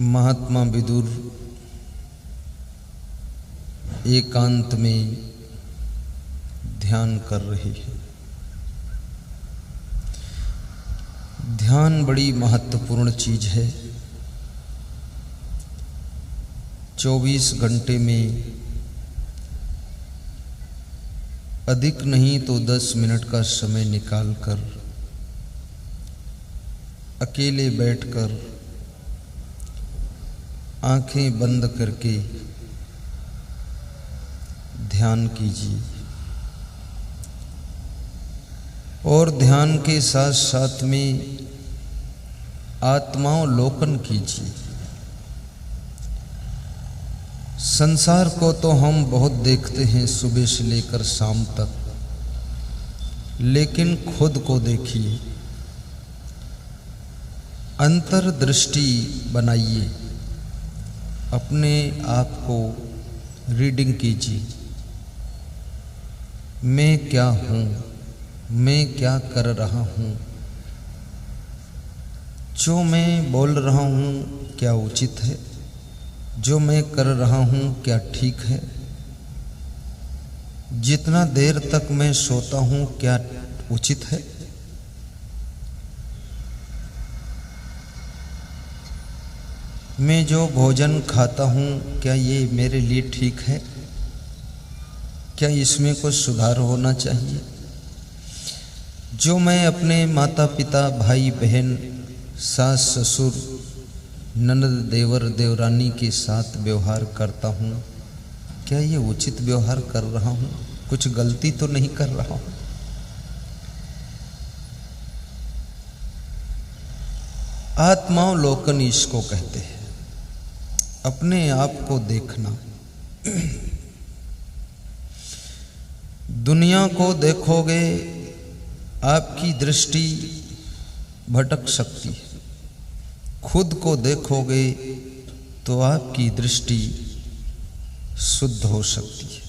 महात्मा विदुर एकांत में ध्यान कर रहे हैं। ध्यान बड़ी महत्वपूर्ण चीज है। 24 घंटे में अधिक नहीं तो 10 मिनट का समय निकालकर अकेले बैठकर आंखें बंद करके ध्यान कीजिए और ध्यान के साथ साथ में आत्मावलोकन कीजिए। संसार को तो हम बहुत देखते हैं सुबह से लेकर शाम तक, लेकिन खुद को देखिए, अंतर्दृष्टि बनाइए, अपने आप को रीडिंग कीजिए। मैं क्या हूँ, मैं क्या कर रहा हूँ, जो मैं बोल रहा हूँ क्या उचित है, जो मैं कर रहा हूँ क्या ठीक है, जितना देर तक मैं सोता हूँ क्या उचित है, मैं जो भोजन खाता हूँ क्या ये मेरे लिए ठीक है, क्या इसमें कुछ सुधार होना चाहिए, जो मैं अपने माता पिता भाई बहन सास ससुर ननद देवर देवरानी के साथ व्यवहार करता हूँ क्या ये उचित व्यवहार कर रहा हूँ, कुछ गलती तो नहीं कर रहा हूँ। आत्मावलोकन इसको कहते हैं, अपने आप को देखना। दुनिया को देखोगे आपकी दृष्टि भटक सकती है, खुद को देखोगे तो आपकी दृष्टि शुद्ध हो सकती है।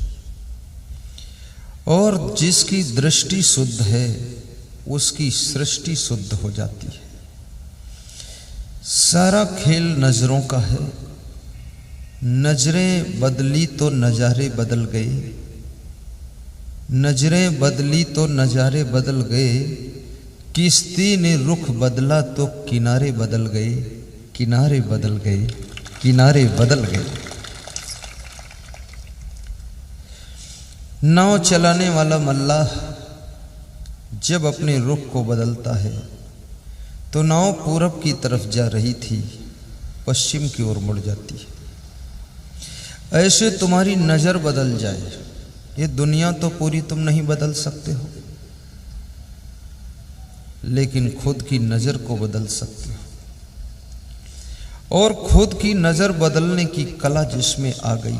और जिसकी दृष्टि शुद्ध है उसकी सृष्टि शुद्ध हो जाती है। सारा खेल नजरों का है, नजरें बदली तो नजारे बदल गए, नजरें बदली तो नजारे बदल गए, किश्ती ने रुख बदला तो किनारे बदल गए, किनारे बदल गए, किनारे बदल गए। नाव चलाने वाला मल्लाह जब अपने रुख को बदलता है तो नाव पूरब की तरफ जा रही थी, पश्चिम की ओर मुड़ जाती है। ऐसे तुम्हारी नजर बदल जाए, ये दुनिया तो पूरी तुम नहीं बदल सकते हो, लेकिन खुद की नजर को बदल सकते हो। और खुद की नजर बदलने की कला जिसमें आ गई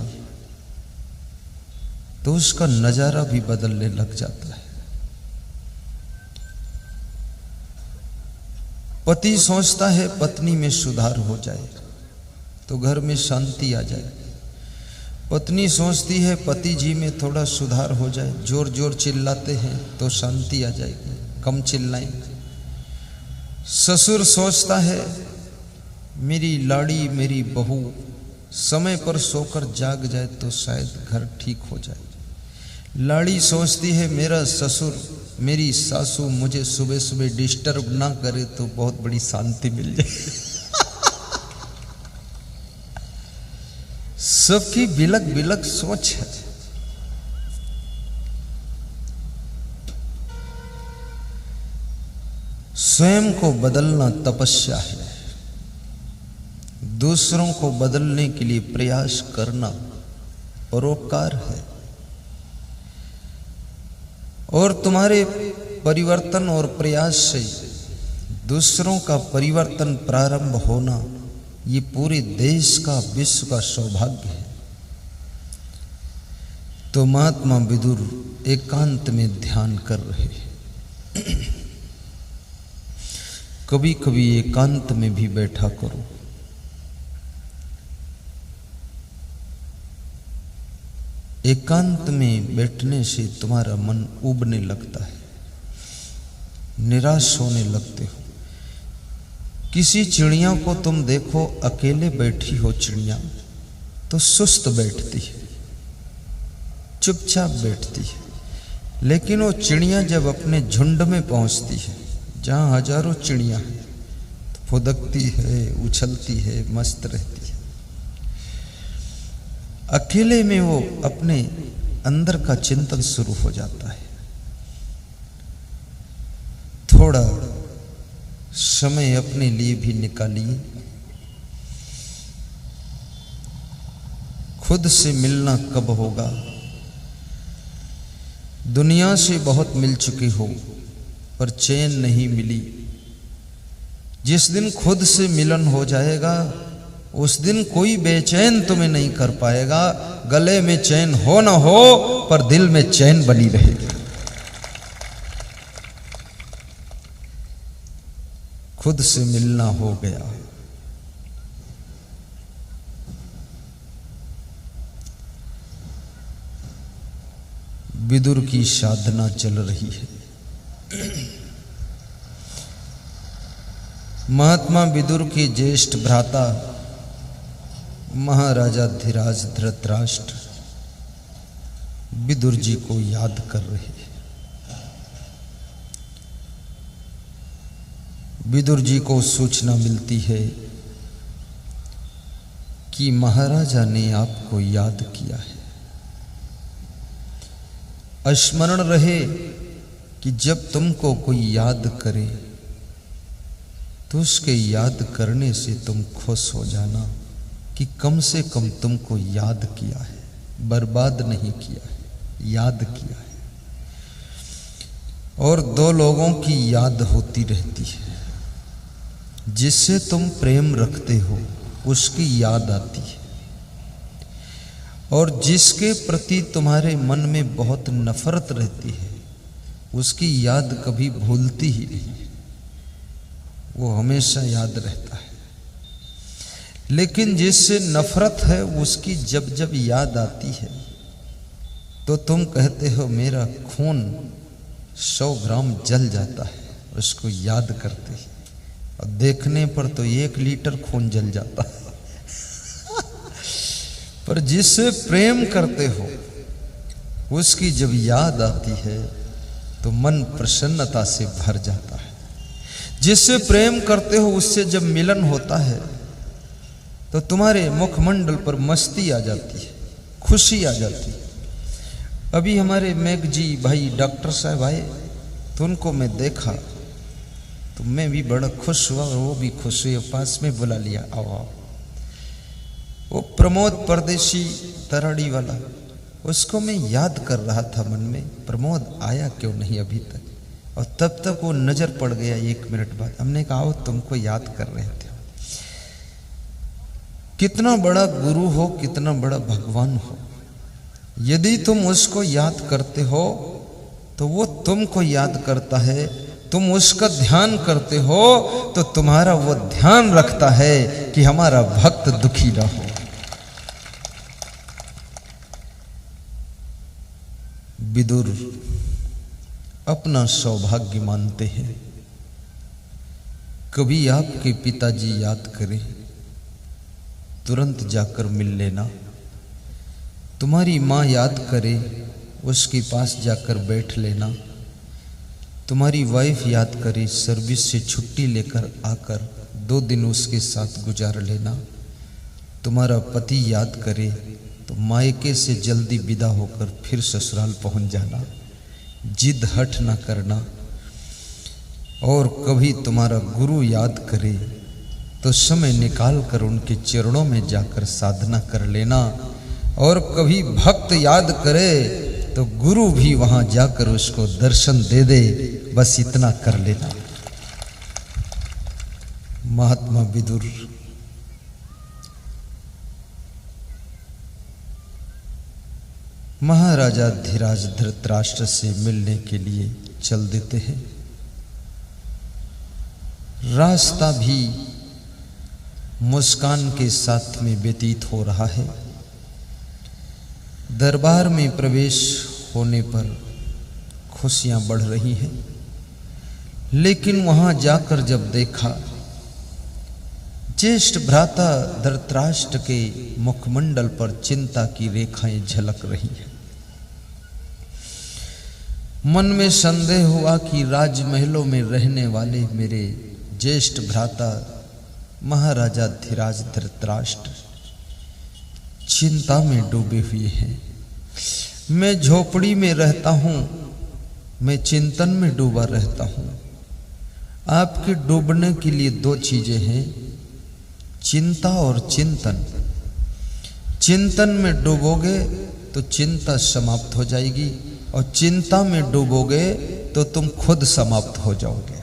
तो उसका नजारा भी बदलने लग जाता है। पति सोचता है पत्नी में सुधार हो जाए तो घर में शांति आ जाए, पत्नी सोचती है पति जी में थोड़ा सुधार हो जाए, जोर जोर चिल्लाते हैं तो शांति आ जाएगी, कम चिल्लाएं। ससुर सोचता है मेरी लाड़ी मेरी बहू समय पर सोकर जाग जाए तो शायद घर ठीक हो जाए। लाड़ी सोचती है मेरा ससुर मेरी सासू मुझे सुबह सुबह डिस्टर्ब ना करे तो बहुत बड़ी शांति मिल जाए। सबकी बिलक बिलक सोच है। स्वयं को बदलना तपस्या है, दूसरों को बदलने के लिए प्रयास करना परोपकार है। और तुम्हारे परिवर्तन और प्रयास से दूसरों का परिवर्तन प्रारंभ होना ये पूरे देश का विश्व का सौभाग्य है। तो महात्मा विदुर एकांत में ध्यान कर रहे हैं। कभी कभी एकांत में भी बैठा करो। एकांत में बैठने से तुम्हारा मन उबने लगता है, निराश होने लगते हो। किसी चिड़िया को तुम देखो, अकेले बैठी हो चिड़िया तो सुस्त बैठती है, चुपचाप बैठती है। लेकिन वो चिड़िया जब अपने झुंड में पहुंचती है, जहां हजारों चिड़िया हैं, तो फुदकती है, उछलती है, मस्त रहती है। अकेले में वो अपने अंदर का चिंतन शुरू हो जाता है। थोड़ा समय अपने लिए भी निकालिए। खुद से मिलना कब होगा? दुनिया से बहुत मिल चुके हो पर चैन नहीं मिली। जिस दिन खुद से मिलन हो जाएगा उस दिन कोई बेचैन तुम्हें नहीं कर पाएगा। गले में चैन हो ना हो पर दिल में चैन बनी रहेगी। खुद से मिलना हो गया। विदुर की साधना चल रही है। महात्मा विदुर के ज्येष्ठ भ्राता महाराजा धीराज धृतराष्ट्र विदुर जी को याद कर रहे हैं। विदुर जी को सूचना मिलती है कि महाराजा ने आपको याद किया है। स्मरण रहे कि जब तुमको कोई याद करे तो उसके याद करने से तुम खुश हो जाना कि कम से कम तुमको याद किया है, बर्बाद नहीं किया है, याद किया है। और दो लोगों की याद होती रहती है। जिससे तुम प्रेम रखते हो उसकी याद आती है, और जिसके प्रति तुम्हारे मन में बहुत नफरत रहती है उसकी याद कभी भूलती ही नहीं, वो हमेशा याद रहता है। लेकिन जिससे नफरत है उसकी जब जब याद आती है तो तुम कहते हो मेरा खून 100 ग्राम जल जाता है उसको याद करते ही, और देखने पर तो 1 लीटर खून जल जाता है। पर जिससे प्रेम करते हो उसकी जब याद आती है तो मन प्रसन्नता से भर जाता है। जिससे प्रेम करते हो उससे जब मिलन होता है तो तुम्हारे मुखमंडल पर मस्ती आ जाती है, खुशी आ जाती है। अभी हमारे मेघ जी भाई डॉक्टर साहब आए तो उनको मैं देखा तो मैं भी बड़ा खुश हुआ और वो भी खुश हुए, पास में बुला लिया, आओ आओ। वो प्रमोद परदेशी तराड़ी वाला, उसको मैं याद कर रहा था मन में, प्रमोद आया क्यों नहीं अभी तक। और तब तक वो नजर पड़ गया 1 मिनट बाद। हमने कहा आओ तुमको याद कर रहे थे। कितना बड़ा गुरु हो, कितना बड़ा भगवान हो, यदि तुम उसको याद करते हो तो वो तुमको याद करता है। तुम उसका ध्यान करते हो तो तुम्हारा वो ध्यान रखता है कि हमारा भक्त दुखी ना हो। विदुर अपना सौभाग्य मानते हैं। कभी आपके पिताजी याद करें तुरंत जाकर मिल लेना। तुम्हारी माँ याद करे उसके पास जाकर बैठ लेना। तुम्हारी वाइफ याद करे सर्विस से छुट्टी लेकर आकर 2 दिन उसके साथ गुजार लेना। तुम्हारा पति याद करे तो मायके से जल्दी विदा होकर फिर ससुराल पहुंच जाना, जिद हट ना करना। और कभी तुम्हारा गुरु याद करे तो समय निकाल कर उनके चरणों में जाकर साधना कर लेना। और कभी भक्त याद करे तो गुरु भी वहां जाकर उसको दर्शन दे दे, बस इतना कर लेना। महात्मा विदुर महाराजा धीराज धृतराष्ट्र से मिलने के लिए चल देते हैं। रास्ता भी मुस्कान के साथ में व्यतीत हो रहा है। दरबार में प्रवेश होने पर खुशियां बढ़ रही हैं, लेकिन वहां जाकर जब देखा ज्येष्ठ भ्राता धृतराष्ट्र के मुखमंडल पर चिंता की रेखाएं झलक रही हैं। मन में संदेह हुआ कि राजमहलों में रहने वाले मेरे ज्येष्ठ भ्राता महाराजा धीराज धृतराष्ट्र चिंता में डूबे हुए हैं। मैं झोपड़ी में रहता हूं, मैं चिंतन में डूबा रहता हूं। आपके डूबने के लिए दो चीजें हैं, चिंता और चिंतन। चिंतन में डूबोगे तो चिंता समाप्त हो जाएगी, और चिंता में डूबोगे तो तुम खुद समाप्त हो जाओगे।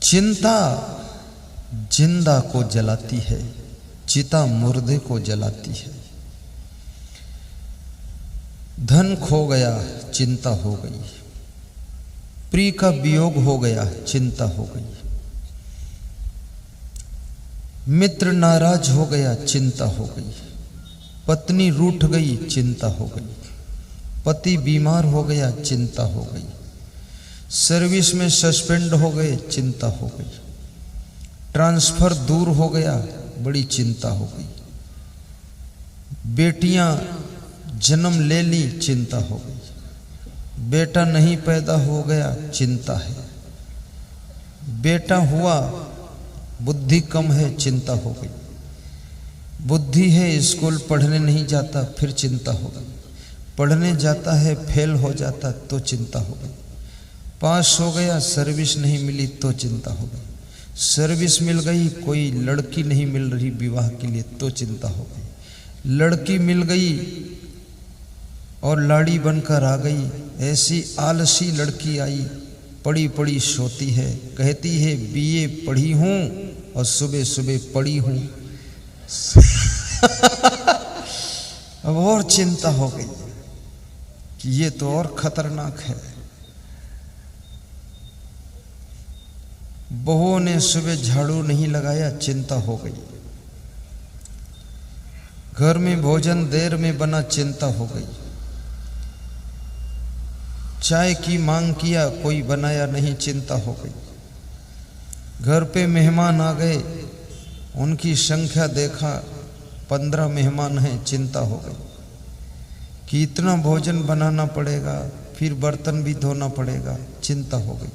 चिंता जिंदा को जलाती है, चिता मुर्दे को जलाती है। धन खो गया, चिंता हो गई। प्रिय का वियोग हो गया, चिंता हो गई। मित्र नाराज हो गया, चिंता हो गई। पत्नी रूठ गई, चिंता हो गई। पति बीमार हो गया, चिंता हो गई। सर्विस में सस्पेंड हो गए, चिंता हो गई। ट्रांसफर दूर हो गया, बड़ी चिंता हो गई। बेटियां जन्म ले ली, चिंता हो गई। बेटा नहीं पैदा हो गया, चिंता है। बेटा हुआ, बुद्धि कम है, चिंता हो गई। बुद्धि है, स्कूल पढ़ने नहीं जाता, फिर चिंता हो गई। पढ़ने जाता है, फेल हो जाता तो चिंता हो गई। पास हो गया, सर्विस नहीं मिली तो चिंता हो गई। सर्विस मिल गई, कोई लड़की नहीं मिल रही विवाह के लिए तो चिंता हो गई। लड़की मिल गई और लाड़ी बनकर आ गई। ऐसी आलसी लड़की आई, पड़ी पड़ी सोती है, कहती है बीए पढ़ी हूं और सुबह सुबह पड़ी हूं। अब और चिंता हो गई कि ये तो और खतरनाक है। बहुओं ने सुबह झाड़ू नहीं लगाया, चिंता हो गई। घर में भोजन देर में बना, चिंता हो गई। चाय की मांग किया, कोई बनाया नहीं, चिंता हो गई। घर पे मेहमान आ गए, उनकी संख्या देखा 15 मेहमान हैं, चिंता हो गई कि इतना भोजन बनाना पड़ेगा, फिर बर्तन भी धोना पड़ेगा, चिंता हो गई।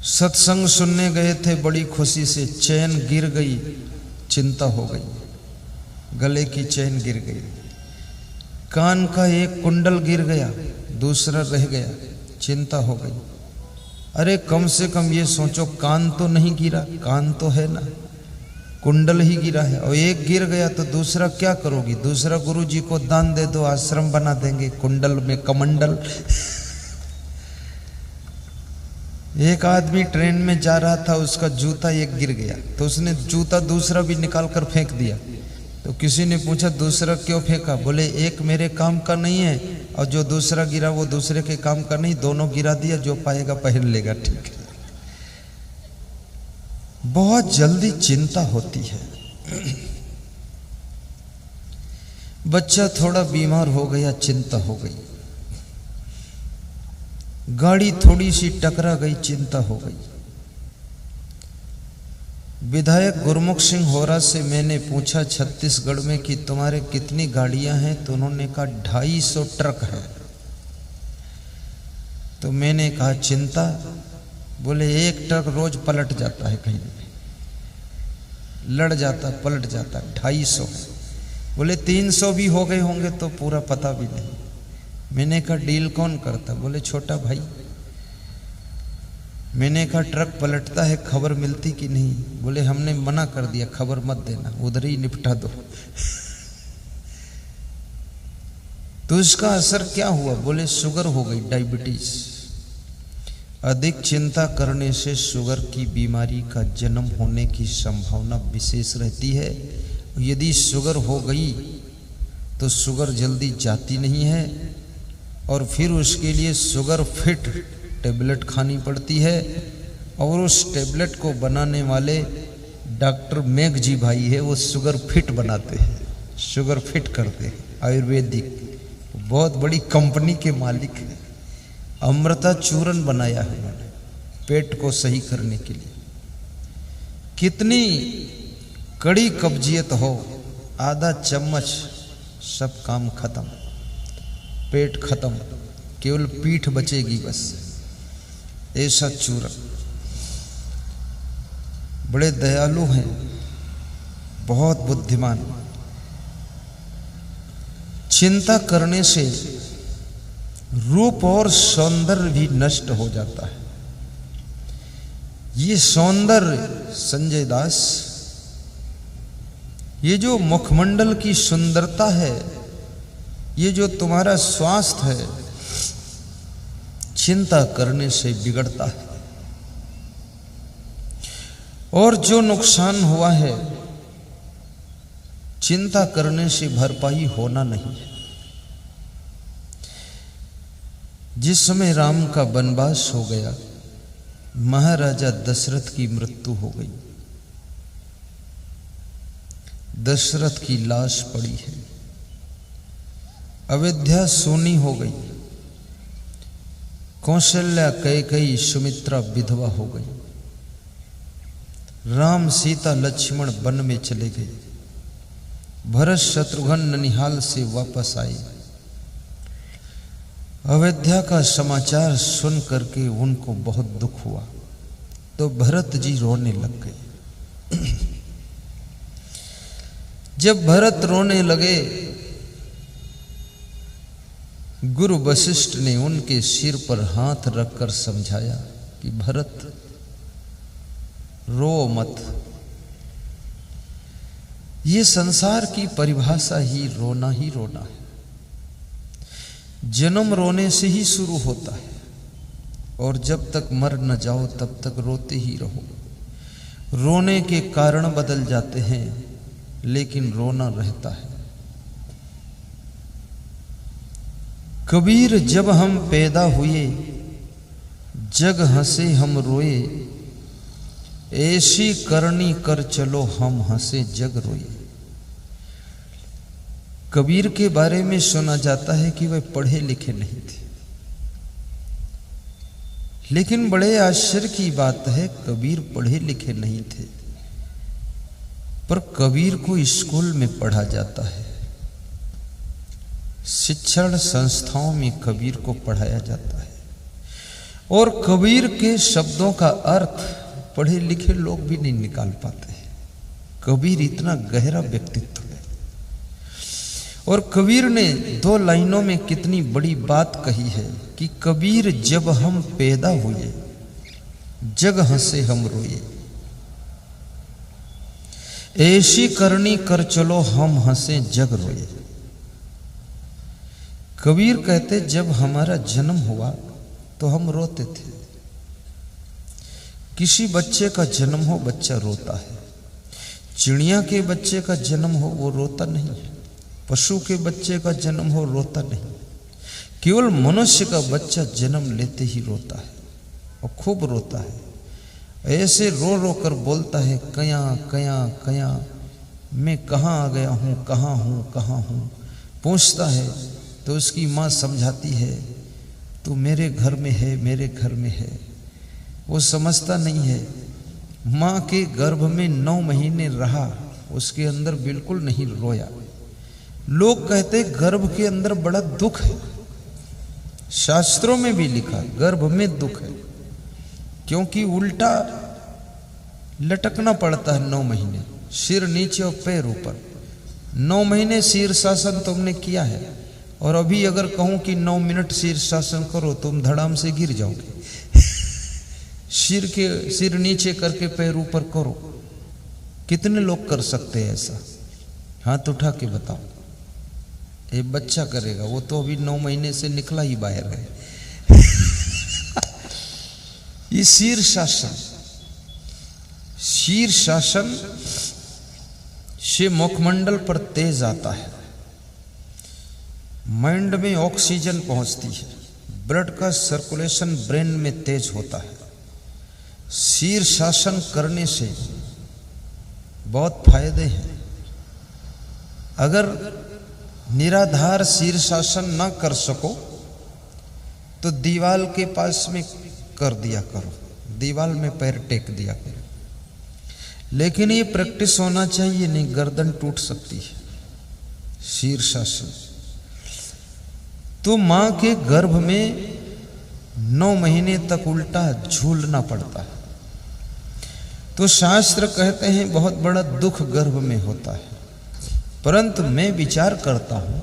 सत्संग सुनने गए थे बड़ी खुशी से, चैन गिर गई, चिंता हो गई। गले की चैन गिर गई। कान का एक कुंडल गिर गया, दूसरा रह गया, चिंता हो गई। अरे कम से कम ये सोचो, कान तो नहीं गिरा, कान तो है ना, कुंडल ही गिरा है। और एक गिर गया तो दूसरा क्या करोगी? दूसरा गुरुजी को दान दे दो, आश्रम बना देंगे कुंडल में कमंडल। एक आदमी ट्रेन में जा रहा था, उसका जूता एक गिर गया तो उसने जूता दूसरा भी निकाल कर फेंक दिया। तो किसी ने पूछा दूसरा क्यों फेंका? बोले एक मेरे काम का नहीं है और जो दूसरा गिरा वो दूसरे के काम का नहीं, दोनों गिरा दिया, जो पाएगा पहन लेगा। ठीक है। बहुत जल्दी चिंता होती है। बच्चा थोड़ा बीमार हो गया, चिंता हो गई। गाड़ी थोड़ी सी टकरा गई, चिंता हो गई। विधायक गुरमुख सिंह होरा से मैंने पूछा छत्तीसगढ़ में कि तुम्हारे कितनी गाड़ियां हैं? तो उन्होंने कहा 250 ट्रक है। तो मैंने कहा चिंता? बोले एक ट्रक रोज पलट जाता है, कहीं लड़ जाता, पलट जाता, 250 है। बोले 300 भी हो गए होंगे तो पूरा पता भी नहीं। मैंने कहा डील कौन करता? बोले छोटा भाई। मैंने कहा ट्रक पलटता है, खबर मिलती कि नहीं? बोले हमने मना कर दिया, खबर मत देना, उधर ही निपटा दो। तो इसका असर क्या हुआ? बोले शुगर हो गई, डायबिटीज। अधिक चिंता करने से शुगर की बीमारी का जन्म होने की संभावना विशेष रहती है। यदि शुगर हो गई तो शुगर जल्दी जाती नहीं है और फिर उसके लिए शुगर फिट टेबलेट खानी पड़ती है। और उस टेबलेट को बनाने वाले डॉक्टर मेघ जी भाई है, वो शुगर फिट बनाते हैं, शुगर फिट करते हैं, आयुर्वेदिक बहुत बड़ी कंपनी के मालिक है। अमृता चूरन बनाया है उन्होंने, पेट को सही करने के लिए। कितनी कड़ी कब्जियत हो, आधा चम्मच सब काम खत्म, पेट खत्म, केवल पीठ बचेगी बस। ऐसा चूरन बड़े दयालु हैं, बहुत बुद्धिमान। चिंता करने से रूप और सौंदर्य भी नष्ट हो जाता है। ये सौंदर्य संजय दास, ये जो मुखमंडल की सुंदरता है, ये जो तुम्हारा स्वास्थ्य है, चिंता करने से बिगड़ता है। और जो नुकसान हुआ है, चिंता करने से भरपाई होना नहीं है। जिस समय राम का वनवास हो गया, महाराजा दशरथ की मृत्यु हो गई। दशरथ की लाश पड़ी है, अयोध्या सोनी हो गई। कौशल्या कैकेयी सुमित्रा विधवा हो गई। राम सीता लक्ष्मण वन में चले गए। भरत शत्रुघ्न ननिहाल से वापस आए। अयोध्या का समाचार सुन करके उनको बहुत दुख हुआ, तो भरत जी रोने लग गए। जब भरत रोने लगे, गुरु वशिष्ठ ने उनके सिर पर हाथ रखकर समझाया कि भरत रो मत। ये संसार की परिभाषा ही रोना है। जन्म रोने से ही शुरू होता है, और जब तक मर न जाओ तब तक रोते ही रहो। रोने के कारण बदल जाते हैं, लेकिन रोना रहता है। कबीर जब हम पैदा हुए, जग हंसे हम रोए, ऐसी करनी कर चलो हम हंसे जग रोए। कबीर के बारे में सुना जाता है कि वे पढ़े लिखे नहीं थे, लेकिन बड़े आश्चर्य की बात है, कबीर पढ़े लिखे नहीं थे, पर कबीर को स्कूल में पढ़ा जाता है। शिक्षण संस्थाओं में कबीर को पढ़ाया जाता है, और कबीर के शब्दों का अर्थ पढ़े लिखे लोग भी नहीं निकाल पाते हैं। कबीर इतना गहरा व्यक्तित्व है। और कबीर ने 2 लाइनों में कितनी बड़ी बात कही है कि कबीर जब हम पैदा हुए, जग हंसे हम रोए, ऐसी करनी कर चलो हम हंसे जग रोए। कबीर कहते जब हमारा जन्म हुआ तो हम रोते थे। किसी बच्चे का जन्म हो, बच्चा रोता है। चिड़िया के बच्चे का जन्म हो, वो रोता नहीं है। पशु के बच्चे का जन्म हो, रोता नहीं। केवल मनुष्य का बच्चा जन्म लेते ही रोता है, और खूब रोता है। ऐसे रो रो कर बोलता है, कया कया कया, मैं कहाँ आ गया हूँ, कहाँ हूँ, कहाँ हूँ। पूछता है तो उसकी माँ समझाती है, तू मेरे घर में है, मेरे घर में है। वो समझता नहीं है। माँ के गर्भ में 9 महीने रहा, उसके अंदर बिल्कुल नहीं रोया। लोग कहते गर्भ के अंदर बड़ा दुख है। शास्त्रों में भी लिखा गर्भ में दुख है, क्योंकि उल्टा लटकना पड़ता है 9 महीने, सिर नीचे और पैर ऊपर। 9 महीने शीर्षासन तुमने किया है, और अभी अगर कहूं कि 9 मिनट शीर्षासन करो, तुम धड़ाम से गिर जाओगे। सिर नीचे करके पैर ऊपर करो। कितने लोग कर सकते हैं ऐसा? हाथ उठा के बताओ। ये बच्चा करेगा, वो तो अभी 9 महीने से निकला ही बाहर है। ये शीर्षासन से मुखमंडल पर तेज आता है, माइंड में ऑक्सीजन पहुंचती है, ब्लड का सर्कुलेशन ब्रेन में तेज होता है। शीर्षासन करने से बहुत फायदे हैं। अगर निराधार शीर्षासन ना कर सको तो दीवार के पास में कर दिया करो, दीवार में पैर टेक दिया करो। लेकिन ये प्रैक्टिस होना चाहिए, नहीं गर्दन टूट सकती है, शीर्षासन। तो मां के गर्भ में 9 महीने तक उल्टा झूलना पड़ता है। तो शास्त्र कहते हैं बहुत बड़ा दुख गर्भ में होता है। परंतु मैं विचार करता हूं,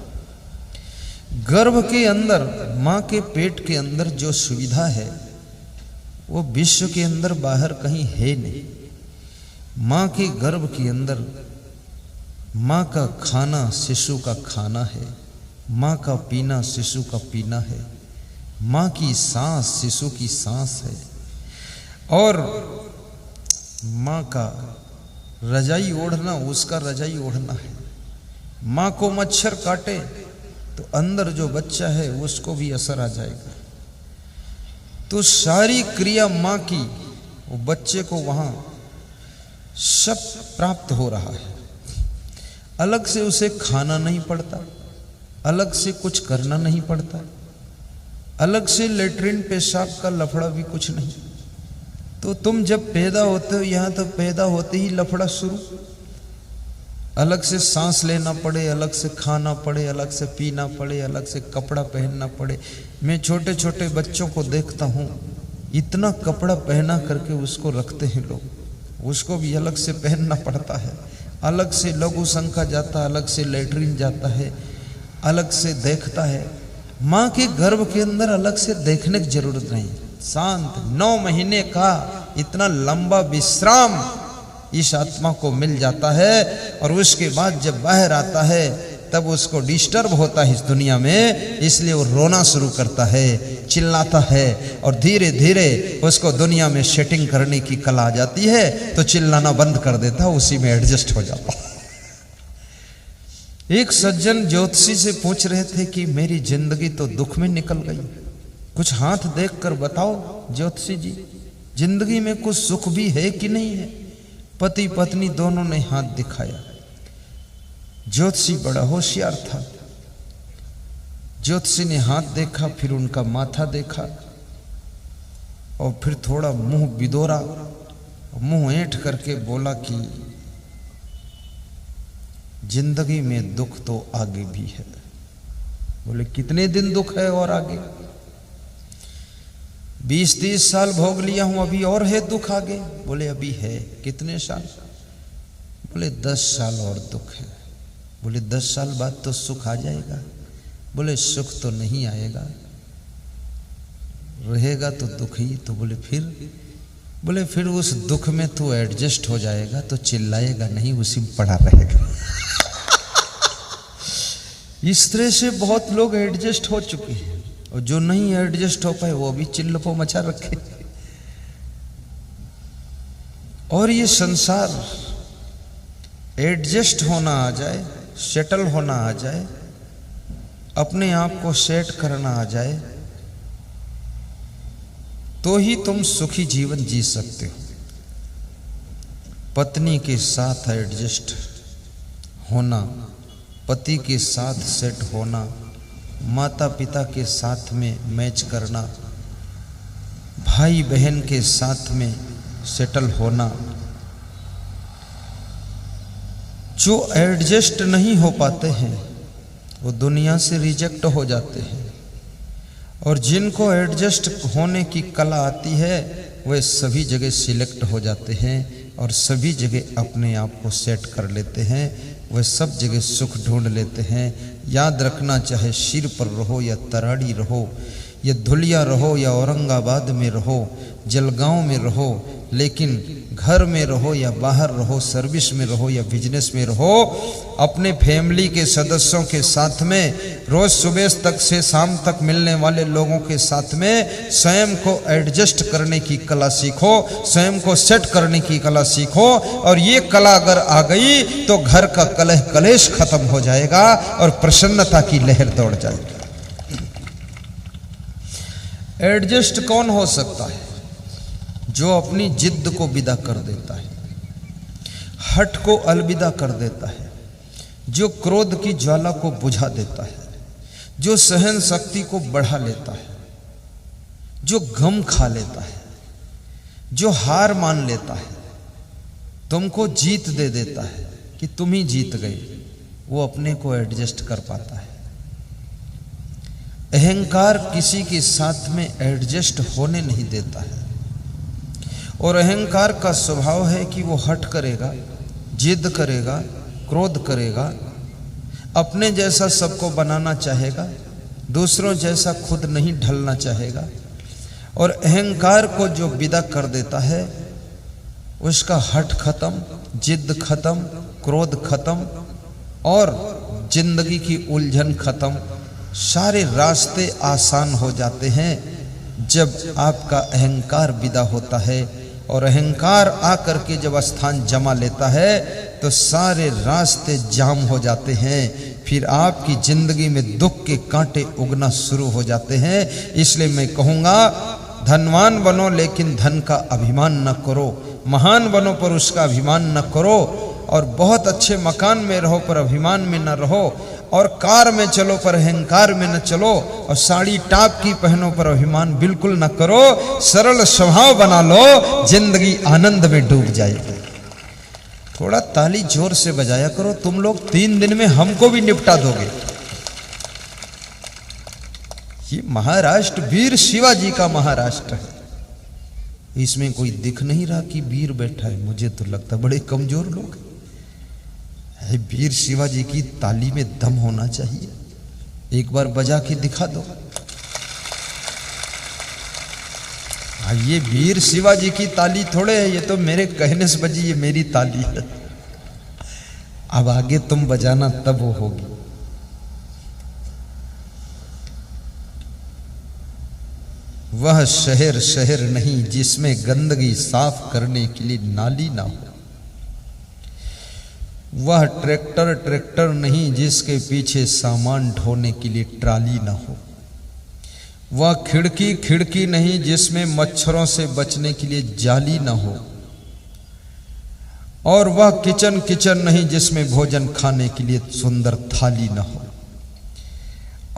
गर्भ के अंदर, मां के पेट के अंदर जो सुविधा है वो विश्व के अंदर बाहर कहीं है नहीं। मां के गर्भ के अंदर मां का खाना शिशु का खाना है, मां का पीना शिशु का पीना है, मां की सांस शिशु की सांस है, और मां का रजाई ओढ़ना उसका रजाई ओढ़ना है। मां को मच्छर काटे तो अंदर जो बच्चा है उसको भी असर आ जाएगा। तो सारी क्रिया मां की वो बच्चे को वहां सब प्राप्त हो रहा है। अलग से उसे खाना नहीं पड़ता, अलग से कुछ करना नहीं पड़ता, अलग से लेटरिन पेशाब का लफड़ा भी कुछ नहीं। तो तुम जब पैदा होते हो यहां तो पैदा होते ही लफड़ा शुरू। अलग से सांस लेना पड़े, अलग से खाना पड़े, अलग से पीना पड़े, अलग से कपड़ा पहनना पड़े। मैं छोटे छोटे बच्चों को देखता हूं, इतना कपड़ा पहना करके उसको रखते हैं लोग, उसको भी अलग से पहनना पड़ता है। अलग से लघु संख्या जाता, अलग से लेटरिन जाता है, अलग से देखता है। मां के गर्भ के अंदर अलग से देखने की जरूरत नहीं। शांत 9 महीने का इतना लंबा विश्राम इस आत्मा को मिल जाता है, और उसके बाद जब बाहर आता है तब उसको डिस्टर्ब होता है इस दुनिया में, इसलिए वो रोना शुरू करता है, चिल्लाता है, और धीरे धीरे उसको दुनिया में सेटिंग करने की कला आ जाती है तो चिल्लाना बंद कर देता है, उसी में एडजस्ट हो जाता है। एक सज्जन ज्योतिषी से पूछ रहे थे कि मेरी जिंदगी तो दुख में निकल गई, कुछ हाथ देखकर बताओ ज्योतिषी जी, जिंदगी में कुछ सुख भी है कि नहीं है। पति पत्नी दोनों ने हाथ दिखाया। ज्योतिषी बड़ा होशियार था। ज्योतिषी ने हाथ देखा, फिर उनका माथा देखा, और फिर थोड़ा मुंह बिदोरा, मुंह ऐंठ करके बोला कि जिंदगी में दुख तो आगे भी है। बोले कितने दिन दुख है और आगे? 20-30 साल भोग लिया हूं, अभी और है दुख आगे? बोले अभी है। कितने साल? बोले 10 साल और दुख है। बोले 10 साल बाद तो सुख आ जाएगा? बोले सुख तो नहीं आएगा, रहेगा तो दुख ही। तो बोले फिर? बोले फिर उस दुख में तू एडजस्ट हो जाएगा तो चिल्लाएगा नहीं, उसी में पड़ा रहेगा। इस तरह से बहुत लोग एडजस्ट हो चुके हैं, और जो नहीं एडजस्ट हो पाए वो भी चिल्लपो मचा रखे। और ये संसार एडजस्ट होना आ जाए, सेटल होना आ जाए, अपने आप को सेट करना आ जाए, तो ही तुम सुखी जीवन जी सकते हो। पत्नी के साथ एडजस्ट होना, पति के साथ सेट होना, माता पिता के साथ में मैच करना, भाई बहन के साथ में सेटल होना। जो एडजस्ट नहीं हो पाते हैं वो दुनिया से रिजेक्ट हो जाते हैं, और जिनको एडजस्ट होने की कला आती है वे सभी जगह सिलेक्ट हो जाते हैं, और सभी जगह अपने आप को सेट कर लेते हैं। वह सब जगह सुख ढूंढ लेते हैं। याद रखना, चाहे सिर पर रहो या तराड़ी रहो, या धुलिया रहो या औरंगाबाद में रहो, जलगांव में रहो, लेकिन घर में रहो या बाहर रहो, सर्विस में रहो या बिजनेस में रहो, अपने फैमिली के सदस्यों के साथ में, रोज सुबह तक से शाम तक मिलने वाले लोगों के साथ में स्वयं को एडजस्ट करने की कला सीखो, स्वयं को सेट करने की कला सीखो। और ये कला अगर आ गई तो घर का कलह कलेश खत्म हो जाएगा और प्रसन्नता की लहर दौड़ जाएगी। एडजस्ट कौन हो सकता है? जो अपनी जिद को विदा कर देता है, हट को अलविदा कर देता है, जो क्रोध की ज्वाला को बुझा देता है, जो सहन शक्ति को बढ़ा लेता है, जो गम खा लेता है, जो हार मान लेता है, तुमको जीत दे देता है कि तुम ही जीत गए, वो अपने को एडजस्ट कर पाता है। अहंकार किसी के साथ में एडजस्ट होने नहीं देता है, और अहंकार का स्वभाव है कि वो हट करेगा, जिद करेगा, क्रोध करेगा, अपने जैसा सबको बनाना चाहेगा, दूसरों जैसा खुद नहीं ढलना चाहेगा। और अहंकार को जो विदा कर देता है, उसका हट खत्म, जिद खत्म, क्रोध खत्म और जिंदगी की उलझन खत्म। सारे रास्ते आसान हो जाते हैं जब आपका अहंकार विदा होता है। और अहंकार आकर के जब स्थान जमा लेता है तो सारे रास्ते जाम हो जाते हैं। फिर आपकी जिंदगी में दुख के कांटे उगना शुरू हो जाते हैं। इसलिए मैं कहूँगा, धनवान बनो लेकिन धन का अभिमान न करो, महान बनो पर उसका अभिमान न करो, और बहुत अच्छे मकान में रहो पर अभिमान में न रहो, और कार में चलो पर अहंकार में न चलो, और साड़ी टाप की पहनो पर अभिमान बिल्कुल न करो। सरल स्वभाव बना लो, जिंदगी आनंद में डूब जाएगी। थोड़ा ताली जोर से बजाया करो, तुम लोग 3 दिन में हमको भी निपटा दोगे। ये महाराष्ट्र वीर शिवाजी का महाराष्ट्र है। इसमें कोई दिख नहीं रहा कि वीर बैठा है। मुझे तो लगता बड़े कमजोर लोग हैं। वीर शिवाजी की ताली में दम होना चाहिए। एक बार बजा के दिखा दो। ये वीर शिवाजी की ताली थोड़े है, ये तो मेरे कहने से बजी, ये मेरी ताली है। अब आगे तुम बजाना तब वो होगी। वह शहर शहर नहीं जिसमें गंदगी साफ करने के लिए नाली ना हो। वह ट्रैक्टर ट्रैक्टर नहीं जिसके पीछे सामान ढोने के लिए ट्राली ना हो। वह खिड़की खिड़की नहीं जिसमें मच्छरों से बचने के लिए जाली ना हो। और वह किचन किचन नहीं जिसमें भोजन खाने के लिए सुंदर थाली ना हो।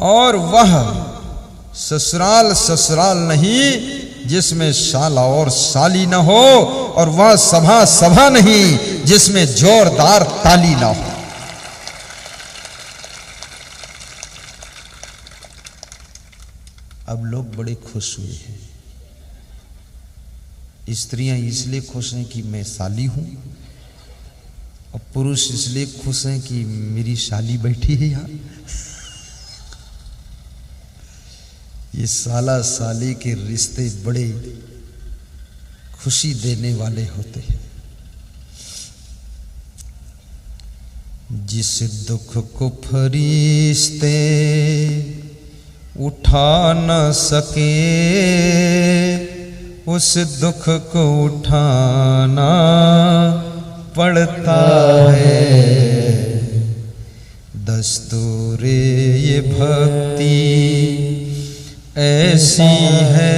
और वह ससुराल ससुराल नहीं जिसमें साला और साली ना हो। और वह सभा सभा नहीं जिसमें जोरदार ताली ना हो। अब लोग बड़े खुश हुए हैं। स्त्रियां इसलिए खुश हैं कि मैं साली हूं, और पुरुष इसलिए खुश हैं कि मेरी साली बैठी है यहां। ये साला साली के रिश्ते बड़े खुशी देने वाले होते हैं। जिस दुख को फरिश्ते उठा न सके, उस दुख को उठाना पड़ता है। दस्तूरे ये भक्ति ऐसी है,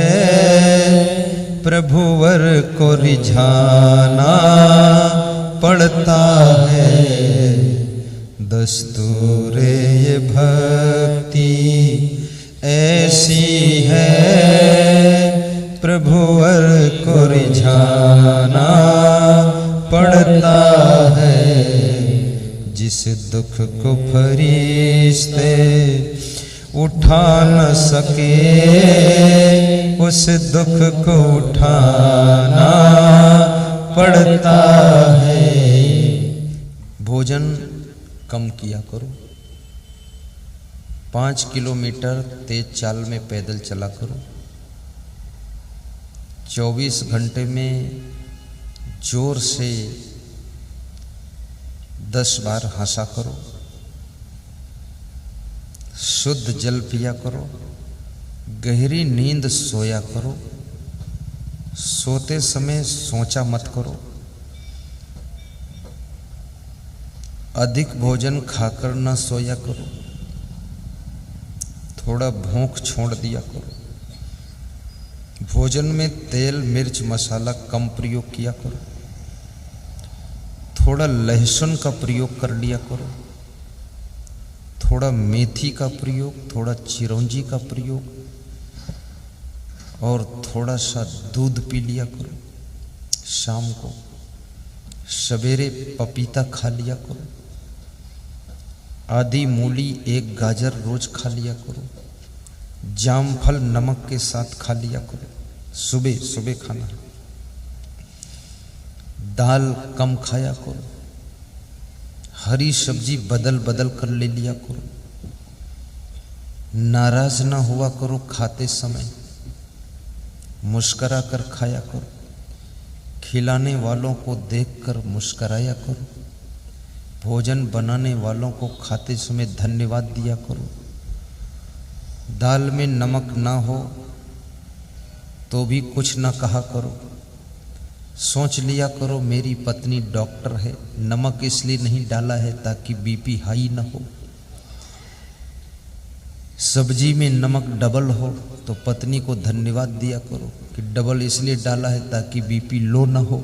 प्रभुवर को रिझाना पड़ता है। दस्तूरे ये भक्ति ऐसी है, प्रभुवर को रिझाना पड़ता है। जिस दुख को फरिश्ते उठा न सके, उस दुख को उठाना पड़ता है। भोजन कम किया करो। 5 किलोमीटर तेज चाल में पैदल चला करो। 24 घंटे में जोर से 10 बार हंसा करो। शुद्ध जल पिया करो। गहरी नींद सोया करो। सोते समय सोचा मत करो। अधिक भोजन खाकर न सोया करो। थोड़ा भूख छोड़ दिया करो। भोजन में तेल मिर्च मसाला कम प्रयोग किया करो। थोड़ा लहसुन का प्रयोग कर लिया करो। थोड़ा मेथी का प्रयोग, थोड़ा चिरौंजी का प्रयोग, और थोड़ा सा दूध पी लिया करो। शाम को सवेरे पपीता खा लिया करो, आधी मूली एक गाजर रोज खा लिया करो, जामफल नमक के साथ खा लिया करो, सुबह सुबह खाना। दाल कम खाया करो, हरी सब्जी बदल बदल कर ले लिया करो, नाराज ना हुआ करो खाते समय, मुस्करा कर खाया करो, खिलाने वालों को देखकर मुस्कराया करो, भोजन बनाने वालों को खाते समय धन्यवाद दिया करो। दाल में नमक ना हो तो भी कुछ ना कहा करो, सोच लिया करो मेरी पत्नी डॉक्टर है, नमक इसलिए नहीं डाला है ताकि बीपी हाई ना हो। सब्जी में नमक डबल हो तो पत्नी को धन्यवाद दिया करो कि डबल इसलिए डाला है ताकि बीपी लो ना हो।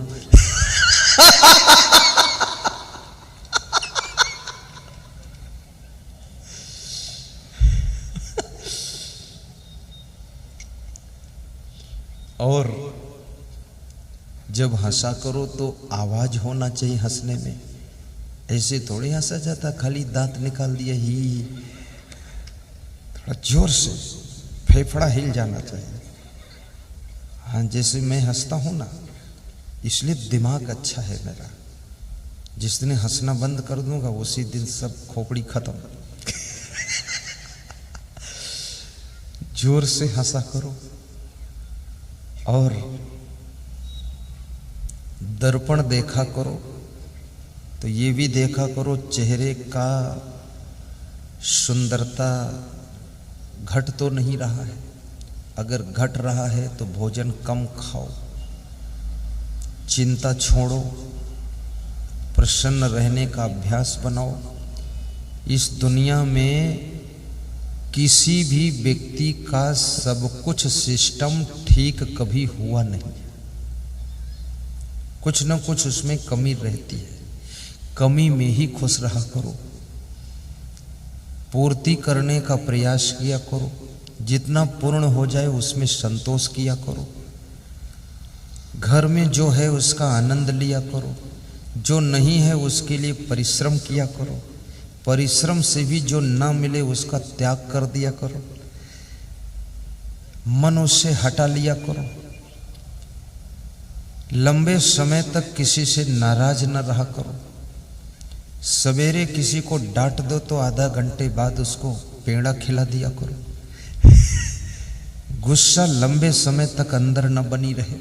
और जब हंसा करो तो आवाज होना चाहिए हंसने में, ऐसे थोड़ी हंसा जाता खाली दांत निकाल दिया ही, थोड़ा जोर से फेफड़ा हिल जाना चाहिए। हाँ, जैसे मैं हंसता हूं ना, इसलिए दिमाग अच्छा है मेरा। जिस दिन हंसना बंद कर दूंगा उसी दिन सब खोपड़ी खत्म। जोर से हंसा करो। और दर्पण देखा करो तो ये भी देखा करो चेहरे का सुंदरता घट तो नहीं रहा है। अगर घट रहा है तो भोजन कम खाओ, चिंता छोड़ो, प्रसन्न रहने का अभ्यास बनाओ। इस दुनिया में किसी भी व्यक्ति का सब कुछ सिस्टम ठीक कभी हुआ नहीं, कुछ न कुछ उसमें कमी रहती है। कमी में ही खुश रहा करो, पूर्ति करने का प्रयास किया करो, जितना पूर्ण हो जाए उसमें संतोष किया करो। घर में जो है उसका आनंद लिया करो, जो नहीं है उसके लिए परिश्रम किया करो। परिश्रम से भी जो ना मिले उसका त्याग कर दिया करो, मन उससे हटा लिया करो। लंबे समय तक किसी से नाराज न रहा करो। सवेरे किसी को डांट दो तो आधा घंटे बाद उसको पेड़ा खिला दिया करो। गुस्सा लंबे समय तक अंदर न बनी रहे।